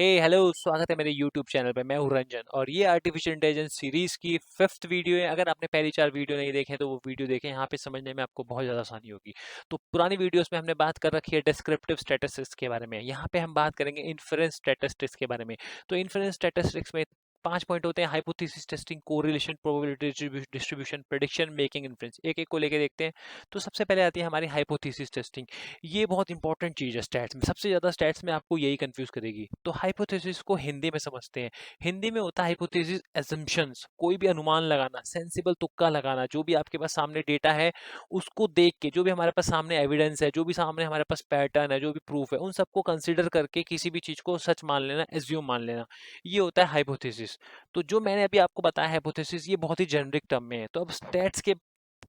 हे hello, स्वागत है मेरे यूट्यूब चैनल पे। मैं हूँ रंजन और ये आर्टिफिशियल इंटेलिजेंस सीरीज की फिफ्थ वीडियो है। अगर आपने पहली चार वीडियो नहीं देखे तो वो वीडियो देखें, यहाँ पे समझने में आपको बहुत ज़्यादा आसानी होगी। तो पुरानी वीडियोस में हमने बात कर रखी है डिस्क्रिप्टिव स्टैटिस्टिक्स के बारे में। यहाँ पे हम बात करेंगे इन्फरेंस स्टैटिस्टिक्स के बारे में। तो इन्फरेंस स्टैटिस्टिक्स में 5 पॉइंट होते हैं: hypothesis testing, correlation, probability distribution, prediction, making inference. एक एक को लेके देखते हैं। तो सबसे पहले आती है हमारी हाइपोथेसिस टेस्टिंग। ये बहुत इंपॉर्टेंट चीज़ है स्टैट्स में। सबसे ज़्यादा स्टैट्स में आपको यही कंफ्यूज करेगी। तो हाइपोथेसिस को हिंदी में समझते हैं। हिंदी में होता है हाइपोथेसिस एजम्पशंस, कोई भी अनुमान लगाना, सेंसिबल तुक्का लगाना। जो भी आपके पास सामने डेटा है उसको देख के, जो भी हमारे पास सामने एविडेंस है, जो भी सामने हमारे पास पैटर्न है, जो भी प्रूफ है, उन सबको कंसिडर करके किसी भी चीज़ को सच मान लेना, एज्यूम मान लेना, ये होता है हाइपोथेसिस। तो जो मैंने अभी आपको बताया हाइपोथेसिस, ये बहुत ही जेनरिक टर्म में है। तो अब स्टैट्स के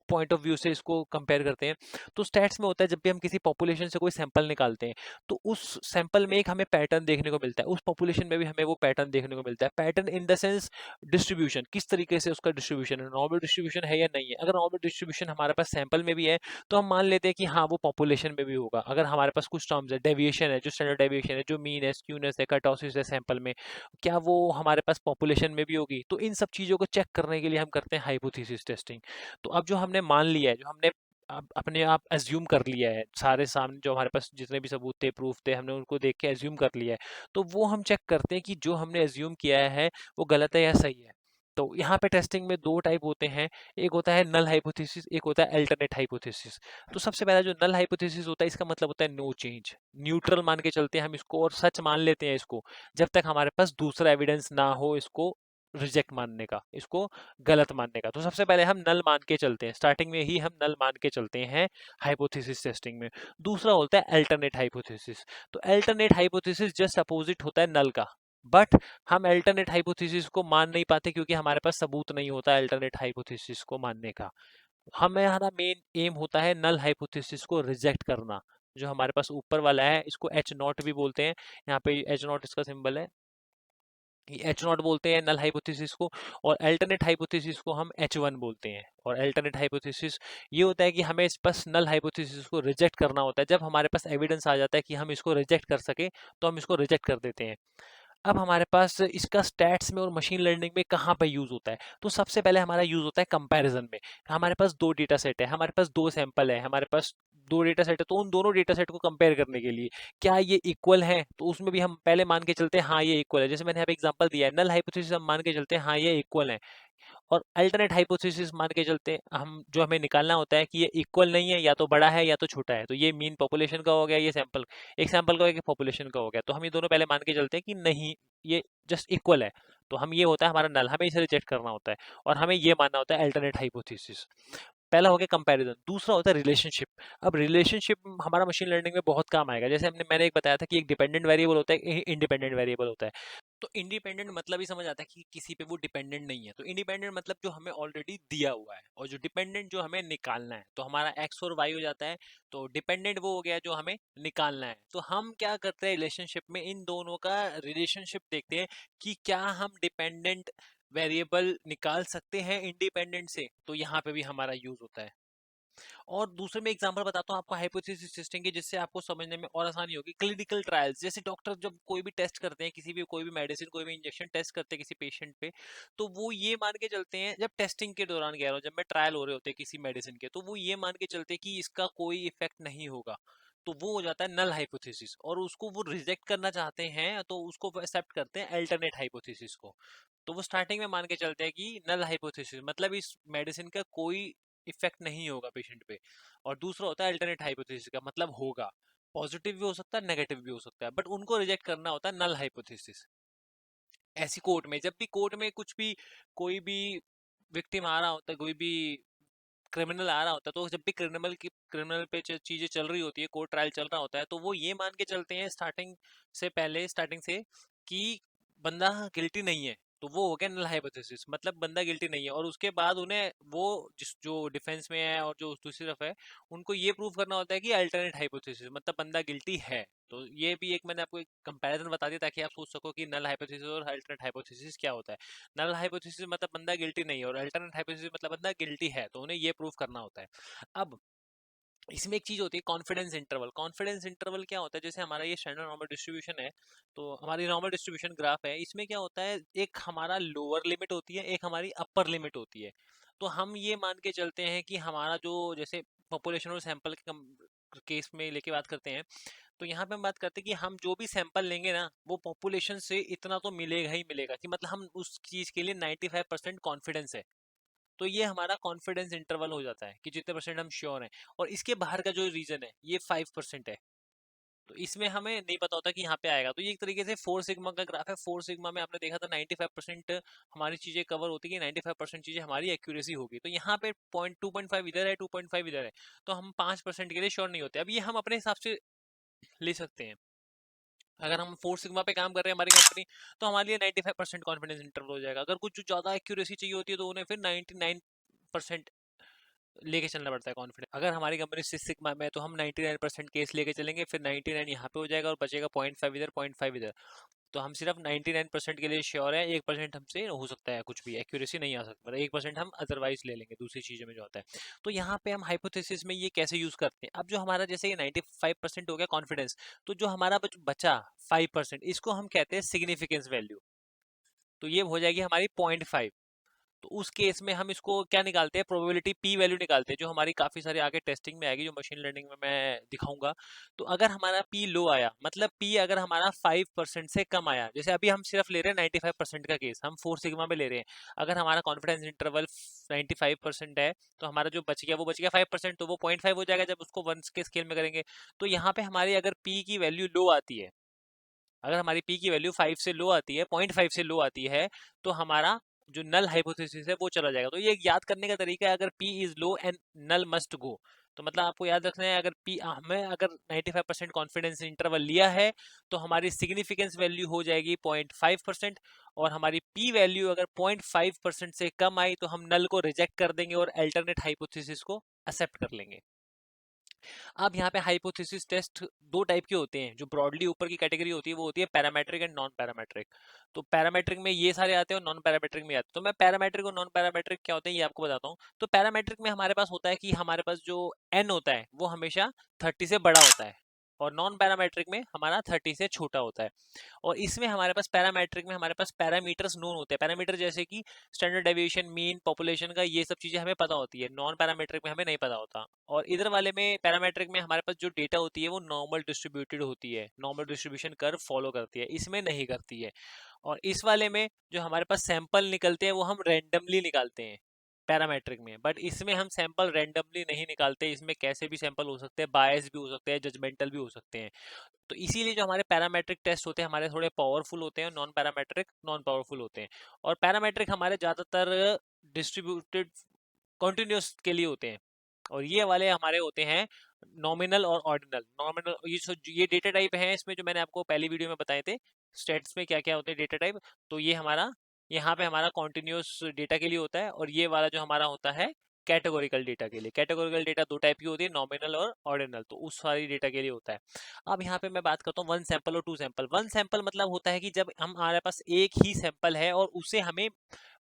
पॉइंट ऑफ व्यू से इसको कंपेयर करते हैं। तो स्टैट्स में होता है, जब भी हम किसी पॉपुलेशन से कोई सैंपल निकालते हैं तो उस सैंपल में एक हमें पैटर्न देखने को मिलता है, उस पॉपुलेशन में भी हमें वो पैटर्न देखने को मिलता है। Pattern in the sense distribution, किस तरीके से उसका डिस्ट्रीब्यूशन है, नॉर्मल डिस्ट्रीब्यूशन है या नहीं है। अगर नॉर्मल डिस्ट्रीब्यूशन हमारे पास सैंपल में भी है तो हम मान लेते हैं कि हाँ, वो पॉपुलेशन में भी होगा। अगर हमारे पास कुछ टर्म्स है, डेविएशन है, जो स्टैंडर्ड डेविएशन है, जो मीन है, स्क्यूनेस है, कर्टोसिस है सैंपल में, क्या वो हमारे पास पॉपुलेशन में भी होगी। तो इन सब चीज़ों को चेक करने के लिए हम करते हैं हाइपोथेसिस टेस्टिंग। तो अब जो हमने मान लिया है, जो हमने अपने आप एज्यूम कर लिया है, सारे सामने जो हमारे पास जितने भी सबूत थे, प्रूफ थे, हमने उनको देख के एज्यूम कर लिया है। तो वो हम चेक करते हैं कि जो हमने एज्यूम किया है वो गलत है या सही है। तो यहाँ पे टेस्टिंग में दो टाइप होते हैं। एक होता है नल हाइपोथेसिस, एक होता है अल्टरनेट हाइपोथेसिस। तो सबसे पहला जो नल हाइपोथेसिस होता है, इसका मतलब होता है नो चेंज, न्यूट्रल मान के चलते हैं हम इसको और सच मान लेते हैं इसको, जब तक हमारे पास दूसरा एविडेंस ना हो इसको रिजेक्ट मानने का, इसको गलत मानने का। तो सबसे पहले हम नल मान के चलते हैं, स्टार्टिंग में ही हम नल मान के चलते हैं हाइपोथेसिस टेस्टिंग में। दूसरा होता है अल्टरनेट हाइपोथेसिस। तो अल्टरनेट हाइपोथेसिस जस्ट अपोजिट होता है नल का, बट हम अल्टरनेट हाइपोथेसिस को मान नहीं पाते क्योंकि हमारे पास सबूत नहीं होता अल्टरनेट हाइपोथेसिस को मानने का। हमारा मेन एम होता है नल हाइपोथेसिस को रिजेक्ट करना। जो हमारे पास ऊपर वाला है इसको एच नॉट भी बोलते हैं, यहाँ पे एच नॉट इसका सिंबल है, एच नॉट बोलते हैं नल हाइपोथेसिस को। और अल्टरनेट हाइपोथेसिस को हम एच वन बोलते हैं। और अल्टरनेट हाइपोथेसिस ये होता है कि हमें इस बस नल हाइपोथेसिस को रिजेक्ट करना होता है। जब हमारे पास एविडेंस आ जाता है कि हम इसको रिजेक्ट कर सके तो हम इसको रिजेक्ट कर देते हैं। अब हमारे पास इसका स्टैट्स में और मशीन लर्निंग में कहाँ पे यूज होता है, तो सबसे पहले हमारा यूज होता है कंपैरिजन में। हमारे पास दो डेटा सेट है, हमारे पास दो सैंपल है, हमारे पास दो डेटा सेट है, तो उन दोनों डेटा सेट को कंपेयर करने के लिए क्या ये इक्वल है, तो उसमें भी हम पहले मान के चलते हैं हाँ ये इक्वल है। जैसे मैंने यहाँ पे एग्जांपल दिया है, नल हाइपोथेसिस हम मान के चलते हैं हाँ ये इक्वल है। और अल्टरनेट हाइपोथेसिस मान के चलते हैं हम, जो हमें निकालना होता है कि ये इक्वल नहीं है, या तो बड़ा है या तो छोटा है। तो ये मीन पॉपुलेशन का हो गया, ये सैंपल, एक सैंपल का हो गया, पॉपुलेशन का हो गया। तो हम ये दोनों पहले मान के चलते हैं कि नहीं, ये जस्ट इक्वल है। तो हम, ये होता है हमारा नल, हमें इसे रिजेक्ट करना होता है। और हमें ये मानना होता है अल्टरनेट हाइपोथेसिस। पहला हो गया कंपैरिजन, दूसरा होता है रिलेशनशिप। अब रिलेशनशिप हमारा मशीन लर्निंग में बहुत काम आएगा। जैसे मैंने एक बताया था कि एक डिपेंडेंट वेरिएबल होता है, एक इंडिपेंडेंट वेरिएबल होता है। तो इंडिपेंडेंट मतलब ही समझ आता है कि किसी पे वो डिपेंडेंट नहीं है। तो इंडिपेंडेंट मतलब जो हमें ऑलरेडी दिया हुआ है, और जो डिपेंडेंट जो हमें निकालना है। तो हमारा एक्स और वाई हो जाता है। तो डिपेंडेंट वो हो गया जो हमें निकालना है। तो हम क्या करते हैं रिलेशनशिप में, इन दोनों का रिलेशनशिप देखते हैं कि क्या हम डिपेंडेंट वेरिएबल निकाल सकते हैं इंडिपेंडेंट से। तो यहाँ पे भी हमारा यूज होता है। और दूसरे में एग्जांपल बताता हूँ आपको हाइपोथेसिस टेस्टिंग की, जिससे आपको समझने में और आसानी होगी। क्लिनिकल ट्रायल्स, जैसे डॉक्टर जब कोई भी टेस्ट करते हैं, किसी भी कोई भी मेडिसिन, कोई भी इंजेक्शन टेस्ट करते हैं किसी पेशेंट पे, तो वो ये मान के चलते हैं, जब टेस्टिंग के दौरान कह रहा हूँ, जब मैं ट्रायल हो रहे होते हैं किसी मेडिसिन के, तो वो ये मान के चलते हैं कि इसका कोई इफेक्ट नहीं होगा। तो वो हो जाता है नल हाइपोथेसिस। और उसको वो रिजेक्ट करना चाहते हैं तो उसको वो एक्सेप्ट करते हैं अल्टरनेट हाइपोथेसिस को। तो वो स्टार्टिंग में मान के चलते हैं कि नल हाइपोथेसिस मतलब इस मेडिसिन का कोई इफेक्ट नहीं होगा पेशेंट पे। और दूसरा होता है अल्टरनेट हाइपोथेसिस का मतलब होगा, पॉजिटिव भी हो सकता है, नेगेटिव भी हो सकता है, बट उनको रिजेक्ट करना होता है नल हाइपोथेसिस। ऐसी कोर्ट में, जब भी कोर्ट में कुछ भी, कोई भी विक्टिम आ रहा होता है, कोई भी क्रिमिनल आ रहा होता है, तो जब भी क्रिमिनल पे चीजें चल रही होती है, कोर्ट ट्रायल चल रहा होता है, तो वो ये मान के चलते हैं स्टार्टिंग से कि बंदा गिल्टी नहीं है। तो वो हो गया नल हाइपोथेसिस, मतलब बंदा गिल्टी नहीं है। और उसके बाद उन्हें वो, जिस जो डिफेंस में है और जो दूसरी तरफ है, उनको ये प्रूव करना होता है कि अल्टरनेट हाइपोथेसिस मतलब बंदा गिल्टी है। तो ये भी एक मैंने आपको एक कंपैरिजन बता दिया ताकि आप सोच सको कि नल हाइपोथेसिस और अल्टरनेट हाइपोथेसिस क्या होता है। नल हाइपोथेसिस मतलब बंदा गिल्टी नहीं है, और अल्टरनेट हाइपोथेसिस मतलब बंदा गिल्टी है, तो उन्हें ये प्रूव करना होता है। अब इसमें एक चीज होती है कॉन्फिडेंस इंटरवल। कॉन्फिडेंस इंटरवल क्या होता है, जैसे हमारा ये स्टैंडर्ड नॉर्मल डिस्ट्रीब्यूशन है, तो हमारी नॉर्मल डिस्ट्रीब्यूशन ग्राफ है, इसमें क्या होता है, एक हमारा लोअर लिमिट होती है, एक हमारी अपर लिमिट होती है। तो हम ये मान के चलते हैं कि हमारा जो, जैसे पॉपुलेशन और सैंपल के केस में लेके बात करते हैं, तो यहाँ पे हम बात करते हैं कि हम जो भी सैंपल लेंगे ना, वो पॉपुलेशन से इतना तो मिलेगा ही मिलेगा, कि मतलब हम उस चीज के लिए 95% कॉन्फिडेंस है। तो ये हमारा कॉन्फिडेंस इंटरवल हो जाता है कि जितने परसेंट हम श्योर हैं। और इसके बाहर का जो रीजन है ये 5% है, तो इसमें हमें नहीं पता होता कि यहाँ पे आएगा। तो ये एक तरीके से 4 सिग्मा का ग्राफ है। 4 सिग्मा में आपने देखा था 95% हमारी चीजें कवर होती है, 95% चीजें हमारी एक्यूरेसी होगी। तो यहाँ पे 2.5 इधर है, 2.5 इधर है, तो हम 5% के लिए श्योर नहीं होते। अब ये हम अपने हिसाब से ले सकते हैं। अगर हम 4 सिग्मा पे काम कर रहे हैं हमारी कंपनी, तो हमारे लिए 95% कॉन्फिडेंस इंटरवल हो जाएगा। अगर कुछ ज्यादा एक्यूरेसी चाहिए होती है तो उन्हें फिर 99% लेके चलना पड़ता है कॉन्फिडेंस। अगर हमारी कंपनी 6 सिग्मा में है तो हम 99% केस लेके चलेंगे, फिर 99 यहाँ पे हो जाएगा और बचेगा 0.5 इधर, 0.5 इधर। तो हम सिर्फ 99% के लिए श्योर है, 1% हमसे हो सकता है कुछ भी एक्यूरेसी नहीं आ सकता, 1% हम अदरवाइज ले लेंगे दूसरी चीजों में जो होता है। तो यहाँ पे हम हाइपोथेसिस में ये कैसे यूज करते हैं। अब जो हमारा जैसे ये 95% हो गया कॉन्फिडेंस, तो जो हमारा बचा 5%, इसको हम कहते हैं सिग्निफिकेंस वैल्यू। तो ये हो जाएगी हमारी 0.5। तो उस केस में हम इसको क्या निकालते हैं, प्रोबेबिलिटी पी वैल्यू निकालते हैं, जो हमारी काफी सारी आगे टेस्टिंग में आएगी, जो मशीन लर्निंग में मैं दिखाऊंगा। तो अगर हमारा पी लो आया, मतलब पी अगर हमारा 5% से कम आया, जैसे अभी हम सिर्फ ले रहे हैं 95% का केस, हम 4 सिग्मा में ले रहे हैं। अगर हमारा कॉन्फिडेंस इंटरवल 95% है, तो हमारा जो बच गया वो बच गया 5%, तो वो 0.5 हो जाएगा जब उसको 1 के स्केल में करेंगे। तो यहाँ पे हमारी अगर पी की वैल्यू लो आती है, अगर हमारी पी की वैल्यू 5 से लो आती है, 0.5 से लो आती है, तो हमारा जो नल हाइपोथेसिस है वो चला जाएगा। तो ये एक याद करने का तरीका है, अगर P is low and null must go. तो मतलब आपको याद रखना है, अगर पी हमें अगर 95% कॉन्फिडेंस इंटरवल लिया है, तो हमारी सिग्निफिकेंस वैल्यू हो जाएगी 0.5%। और हमारी पी वैल्यू अगर 0.5% से कम आई, तो हम नल को रिजेक्ट कर देंगे और अल्टरनेट हाइपोथेसिस को एक्सेप्ट कर लेंगे। अब यहाँ पे हाइपोथेसिस टेस्ट दो टाइप के होते हैं। जो ब्रॉडली ऊपर की कैटेगरी होती है वो होती है पैरामेट्रिक एंड नॉन पैरामेट्रिक। तो पैरामेट्रिक में ये सारे आते हैं और नॉन पैरामेट्रिक में आते हैं। तो मैं पैरामेट्रिक और नॉन पैरामेट्रिक क्या होते हैं ये आपको बताता हूँ। तो पैरामेट्रिक में हमारे पास होता है कि हमारे पास जो एन होता है वो हमेशा 30 से बड़ा होता है, और नॉन पैरामेट्रिक में हमारा 30 से छोटा होता है। और इसमें हमारे पास पैरामेट्रिक में हमारे पास पैरामीटर्स नोन होते हैं। पैरामीटर जैसे कि स्टैंडर्ड डेविएशन, मीन, पॉपुलेशन का, ये सब चीजें हमें पता होती है। नॉन पैरामेट्रिक में हमें नहीं पता होता। और इधर वाले में पैरामेट्रिक में हमारे पास जो डेटा होती है वो नॉर्मल डिस्ट्रीब्यूटेड होती है, नॉर्मल डिस्ट्रीब्यूशन कर्व फॉलो करती है, इसमें नहीं करती है। और इस वाले में जो हमारे पास सैंपल निकलते हैं वो हम रैंडमली निकालते हैं पैरामेट्रिक में। बट इसमें हम सैंपल रैंडमली नहीं निकालते, इसमें कैसे भी सैंपल हो सकते हैं, बायस भी हो सकते हैं, जजमेंटल भी हो सकते हैं। तो इसीलिए जो हमारे पैरामेट्रिक टेस्ट होते हैं हमारे थोड़े पावरफुल होते हैं, नॉन पैरामेट्रिक नॉन पावरफुल होते हैं। और पैरामेट्रिक हमारे ज़्यादातर डिस्ट्रीब्यूटेड कॉन्टिन्यूस के लिए होते हैं, और ये वाले हमारे होते हैं नॉमिनल और ऑर्डिनल। नॉमिनल ये डेटा टाइप है, इसमें जो मैंने आपको पहली वीडियो में बताए थे स्टेट्स में क्या क्या होते हैं डेटा टाइप। तो ये हमारा यहाँ पे हमारा कॉन्टिन्यूस डेटा के लिए होता है, और ये वाला जो हमारा होता है कैटेगोरिकल डेटा के लिए। कैटेगोरिकल डेटा दो टाइप की होती है, नॉमिनल और ऑर्डिनल, तो उस सारी डेटा के लिए होता है। अब यहाँ पे मैं बात करता हूँ 1 सैंपल और 2 सैंपल। 1 सैंपल मतलब होता है कि जब हमारे पास एक ही सैंपल है और उसे हमें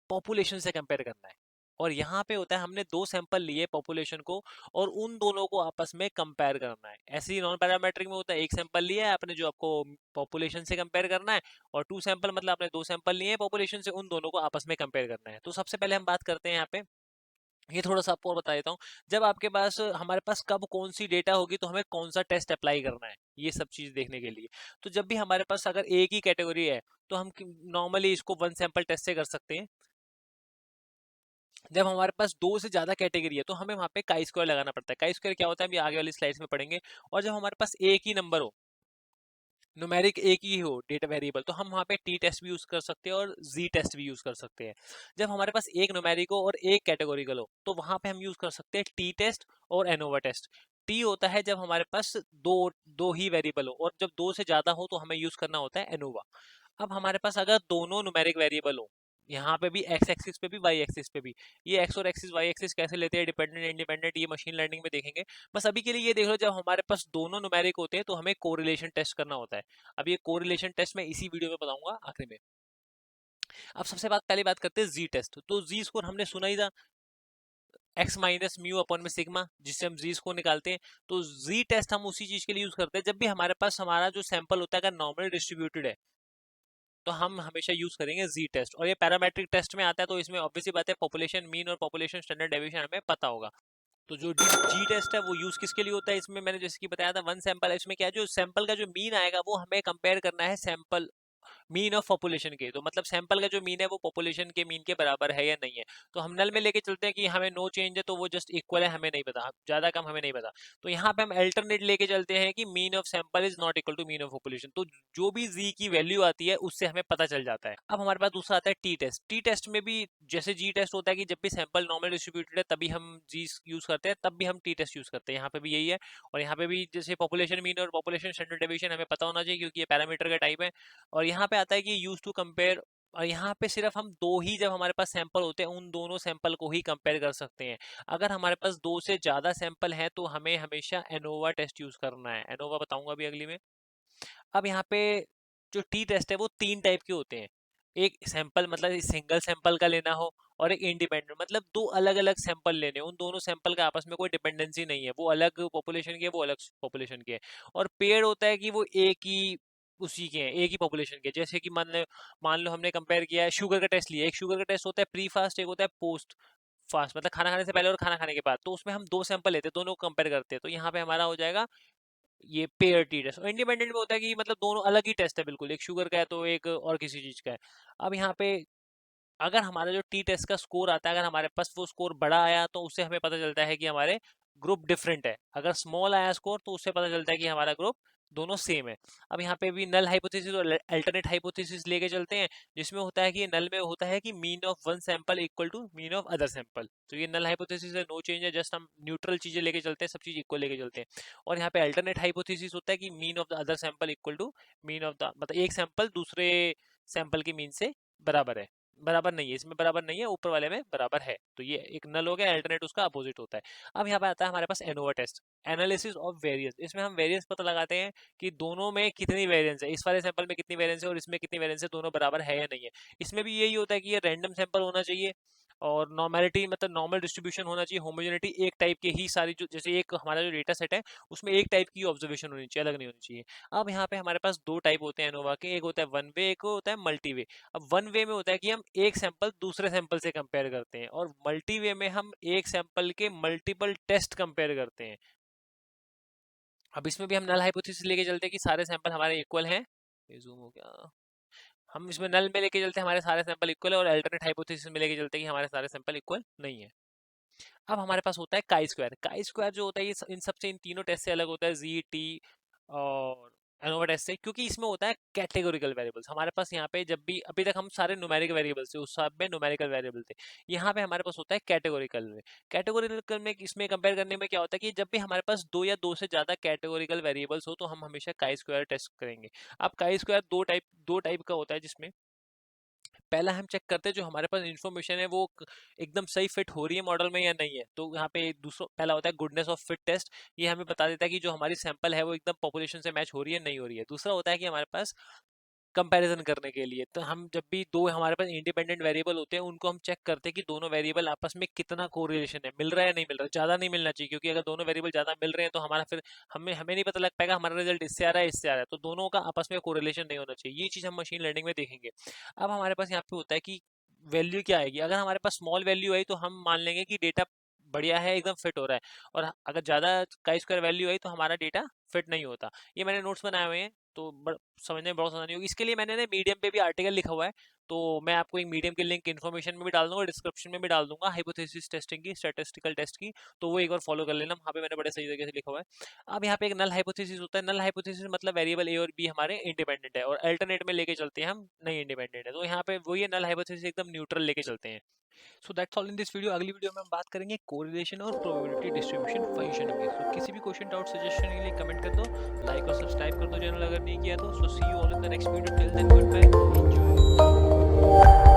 पॉपुलेशन से कंपेयर करना है। और यहाँ पे होता है हमने 2 सैंपल लिए पॉपुलेशन को, और उन दोनों को आपस में कंपेयर करना है। ऐसे ही नॉन पैरामेट्रिक में होता है, एक सैंपल लिया है आपने जो आपको पॉपुलेशन से कंपेयर करना है, और 2 सैंपल मतलब आपने 2 सैंपल लिए हैं पॉपुलेशन से, उन दोनों को आपस में कंपेयर करना है। तो सबसे पहले हम बात करते हैं यहाँ पे, ये थोड़ा सा आपको और बता देता हूँ। जब आपके पास हमारे पास कब कौन सी डेटा होगी तो हमें कौन सा टेस्ट अप्लाई करना है, ये सब चीज देखने के लिए। तो जब भी हमारे पास अगर एक ही कैटेगरी है, तो हम नॉर्मली इसको 1 सैंपल टेस्ट से कर सकते हैं। जब हमारे पास दो से ज्यादा कैटेगरी है तो हमें वहां पे काई स्क्वायर लगाना पड़ता है। काई स्क्वायर क्या होता है, हम ये आगे वाली स्लाइड्स में पढ़ेंगे। और जब हमारे पास एक ही नंबर हो, न्यूमेरिक एक ही हो डेटा वेरिएबल, तो हम वहाँ पे टी टेस्ट भी यूज कर सकते हैं और जी टेस्ट भी यूज कर सकते हैं। जब हमारे पास एक न्यूमेरिक हो और एक कैटेगोरिकल हो, तो वहाँ पे हम यूज कर सकते हैं टी टेस्ट और एनोवा टेस्ट। टी होता है जब हमारे पास दो दो ही वेरिएबल हो, और जब दो से ज्यादा हो तो हमें यूज करना होता है एनोवा। अब हमारे पास अगर दोनों न्यूमेरिक वेरिएबल हो, यहाँ पे भी एक्स एक्सिस पे भी वाई एक्सिस पे भी, ये एक्स और एक्सिस वाई एक्सिस कैसे लेते हैं, डिपेंडेंट इंडिपेंडेंट, ये मशीन लर्निंग में देखेंगे। बस अभी के लिए ये देख लो, जब हमारे पास दोनों न्यूमेरिक होते हैं तो हमें कोरिलेशन टेस्ट करना होता है। अब ये कोरिलेशन टेस्ट मैं इसी वीडियो में बताऊंगा आखिर में। अब सबसे पहली बात करते हैं जी टेस्ट। तो जी स्कोर हमने सुना ही था, एक्स माइनस म्यू अपॉन में सिग्मा, जिससे हम जी स्कोर निकालते हैं। तो जी टेस्ट हम उसी चीज के लिए यूज करते हैं जब भी हमारे पास हमारा जो सैंपल होता है अगर नॉर्मल डिस्ट्रीब्यूटेड है तो हम हमेशा यूज करेंगे जी टेस्ट। और ये पैरामेट्रिक टेस्ट में आता है, तो इसमें ऑब्वियसली बात है पॉपुलेशन मीन और पॉपुलेशन स्टैंडर्ड डेविएशन हमें पता होगा। तो जो जी टेस्ट है वो यूज किसके लिए होता है, इसमें मैंने जैसे कि बताया था वन सैंपल है, इसमें क्या है जो सैंपल का जो मीन आएगा वो हमें कंपेयर करना है सैंपल मीन ऑफ पॉपुलेशन के। तो मतलब सैंपल का जो मीन है वो पॉपुलेशन के मीन के बराबर है या नहीं है। तो हम नल में लेके चलते हैं कि हमें नो चेंज है तो वो जस्ट इक्वल है, हमें नहीं पता, ज्यादा कम हमें नहीं पता। तो यहाँ पे हम अल्टरनेट लेके चलते हैं कि mean of sample is not equal to mean of population. तो जो भी जी की वैल्यू आती है उससे हमें पता चल जाता है। अब हमारे पास दूसरा आता है टी टेस्ट। टी टेस्ट में भी जैसे जी टेस्ट होता है कि जब भी सैंपल नॉर्मल डिस्ट्रीब्यूटेड है तभी हम जी यूज करते हैं, तब भी हम टी टेस्ट यूज करते हैं। यहाँ पे भी यही है। और यहाँ पे भी जैसे पॉपुलेशन मीन और पॉपुलेशन स्टैंडर्ड डेविएशन हमें पता होना चाहिए क्योंकि ये पैरामीटर का टाइप है। और यहाँ पे आता है कि यूज टू कंपेयर, और यहाँ पे सिर्फ हम दो ही जब हमारे पास सैंपल होते हैं उन दोनों सैंपल को ही कंपेयर कर सकते हैं। अगर हमारे पास दो से ज्यादा सैंपल हैं तो हमें हमेशा एनोवा टेस्ट यूज करना है। एनोवा बताऊंगा अभी अगली में। अब यहाँ पे जो टी टेस्ट है वो तीन टाइप के होते हैं। एक सैंपल मतलब सिंगल सैंपल का लेना हो, और एक इंडिपेंडेंट मतलब दो अलग अलग सैंपल लेने, उन दोनों सैंपल का आपस में कोई डिपेंडेंसी नहीं है, वो अलग पॉपुलेशन के वो अलग पॉपुलेशन के। और पेयर होता है कि वो एक ही उसी के हैं, एक ही पॉपुलेशन के। जैसे कि मान लो हमने कंपेयर किया है, शुगर का टेस्ट लिया, एक शुगर का टेस्ट होता है प्री फास्ट, एक होता है पोस्ट फास्ट, मतलब खाना खाने से पहले और खाना खाने के बाद। तो उसमें हम दो सैंपल लेते हैं, दोनों को कंपेयर करते हैं। तो यहाँ पे हमारा हो जाएगा ये पेयर टी टेस्ट। और इंडिपेंडेंट में होता है कि मतलब दोनों अलग ही टेस्ट है बिल्कुल, एक शुगर का है तो एक और किसी चीज का है। अब यहाँ पे अगर हमारा जो टी टेस्ट का स्कोर आता है, अगर हमारे पास वो स्कोर बड़ा आया तो उससे हमें पता चलता है कि हमारे ग्रुप डिफरेंट है। अगर स्मॉल आया स्कोर तो उससे पता चलता है कि हमारा ग्रुप दोनों सेम है। अब यहाँ पे भी नल हाइपोथेसिस और अल्टरनेट हाइपोथेसिस लेके चलते हैं, जिसमें होता है कि नल में होता है कि mean of one sample equal to mean of other sample. तो ये नल हाइपोथेसिस है, नो चेंज है, जस्ट हम न्यूट्रल चीजें लेके चलते हैं, सब चीज इक्वल लेके चलते हैं। और यहाँ पे अल्टरनेट हाइपोथेसिस होता है कि mean of the other sample equal to mean of the, मतलब एक सैंपल दूसरे सैंपल की मीन से बराबर है। बराबर नहीं है, इसमें बराबर नहीं है, ऊपर वाले में बराबर है। तो ये एक नल हो गया, अल्टरनेट उसका अपोजिट होता है। अब यहाँ पे आता है हमारे पास ANOVA test, analysis of variance. इसमें हम वेरिएंस पता लगाते हैं कि दोनों में कितनी वेरिएंस है, इस वाले सैंपल में कितनी वेरिएंस है और इसमें कितनी वेरिएंस है, दोनों बराबर है या नहीं है। इसमें भी यही होता है कि ये रैंडम सैंपल होना चाहिए, और नॉर्मेलिटी मतलब नॉर्मल डिस्ट्रीब्यूशन होना चाहिए, होमोजेनिटी एक टाइप के ही सारी, जो जैसे एक हमारा जो डेटा सेट है उसमें एक टाइप की ऑब्जर्वेशन होनी चाहिए, अलग नहीं होनी चाहिए। अब यहाँ पे हमारे पास दो टाइप होते हैं एनोवा के, एक होता है वन वे, एक होता है मल्टी वे। अब वन वे में होता है कि हम एक सैंपल दूसरे सैंपल से कंपेयर करते हैं, और मल्टी वे में हम एक सैंपल के मल्टीपल टेस्ट कंपेयर करते हैं। अब इसमें भी हम नल हाइपोथेसिस लेके चलते हैं कि सारे सैंपल हमारे इक्वल हैं। ये जूम हो गया। हम इसमें नल में लेके चलते हैं हमारे सारे सैंपल इक्वल है, और अल्टरनेट हाइपोथेसिस में लेके चलते हैं कि हमारे सारे सैंपल इक्वल नहीं है। अब हमारे पास होता है काई स्क्वायर। काई स्क्वायर जो होता है ये इन सबसे, इन तीनों टेस्ट से अलग होता है, जी टी और एनोवा टेस्ट से, क्योंकि इसमें होता है कैटेगोरिकल वेरिएबल्स। हमारे पास यहाँ पे जब भी, अभी तक हम सारे न्यूमेरिकल वेरिएबल्स थे, उस सब में न्यूमेरिकल वेरिएबल थे, यहाँ पे हमारे पास होता है कैटेगोरिकल में। कैटेगोरिकल में इसमें कंपेयर करने में क्या होता है कि जब भी हमारे पास दो या दो से ज्यादा कैटेगोरिकल वेरिएबल्स हो तो हम हमेशा काई स्क्वायर टेस्ट करेंगे। अब काई स्क्वायर दो टाइप का होता है, जिसमें पहला हम चेक करते हैं जो हमारे पास इन्फॉर्मेशन है वो एकदम सही फिट हो रही है मॉडल में या नहीं है। तो यहाँ पे दूसरा पहला होता है गुडनेस ऑफ फिट टेस्ट, ये हमें बता देता है कि जो हमारी सैंपल है वो एकदम पॉपुलेशन से मैच हो रही है नहीं हो रही है। दूसरा होता है कि हमारे पास कंपैरिजन करने के लिए, तो हम जब भी दो हमारे पास इंडिपेंडेंट वेरिएबल होते हैं उनको हम चेक करते हैं कि दोनों वेरिएबल आपस में कितना कोरिलेशन है, मिल रहा है नहीं मिल रहा, ज्यादा नहीं मिलना चाहिए, क्योंकि अगर दोनों वेरिएबल ज्यादा मिल रहे हैं तो हमारा फिर हमें हमें नहीं पता लग पाएगा हमारा रिजल्ट इससे आ रहा है इससे आ रहा है। तो दोनों का आपस में कोरिलेशन नहीं होना चाहिए, ये चीज हम मशीन लर्निंग में देखेंगे। अब हमारे पास यहाँ पे होता है कि वैल्यू क्या आएगी। अगर हमारे पास स्मॉल वैल्यू आई तो हम मान लेंगे कि डेटा बढ़िया है, एकदम फिट हो रहा है। और अगर ज्यादा काई स्क्वायर वैल्यू आई तो हमारा डेटा फिट नहीं होता। ये मैंने नोट्स बनाए हुए हैं तो समझने में बहुत आसानी होगी। इसके लिए मैंने ना मीडियम पे भी आर्टिकल लिखा हुआ है, तो मैं आपको एक मीडियम की लिंक इन्फॉर्मेशन में भी डाल दूंगा, डिस्क्रिप्शन में भी डाल दूंगा, हाइपोथेसिस टेस्टिंग की, स्टैटिस्टिकल टेस्ट की। तो वो एक बार फॉलो कर लेना, वहाँ पे मैंने बड़े सही तरीके से लिखा हुआ है। अब यहाँ पे एक नल हाइपोथेसिस होता है। नल हाइपोथेसिस मतलब वेरिएबल ए और बी हमारे इंडिपेंडेंट है, और अल्टरनेट में लेके चलते हैं हम नहीं इंडिपेंडेंट है। तो यहाँ पे वही नल हाइपोथेसिस एकदम न्यूट्रल लेके चलते हैं। So that's all in this video. अगली वीडियो में हम बात करेंगे कोरिलेशन और प्रोबेबिलिटी डिस्ट्रीब्यूशन फंक्शन की। सो किसी भी क्वेश्चन डाउट सजेशन के लिए कमेंट कर दो, लाइक और सब्सक्राइब कर दो चैनल अगर नहीं किया तो। So see you all in the next video, till then good bye, enjoy.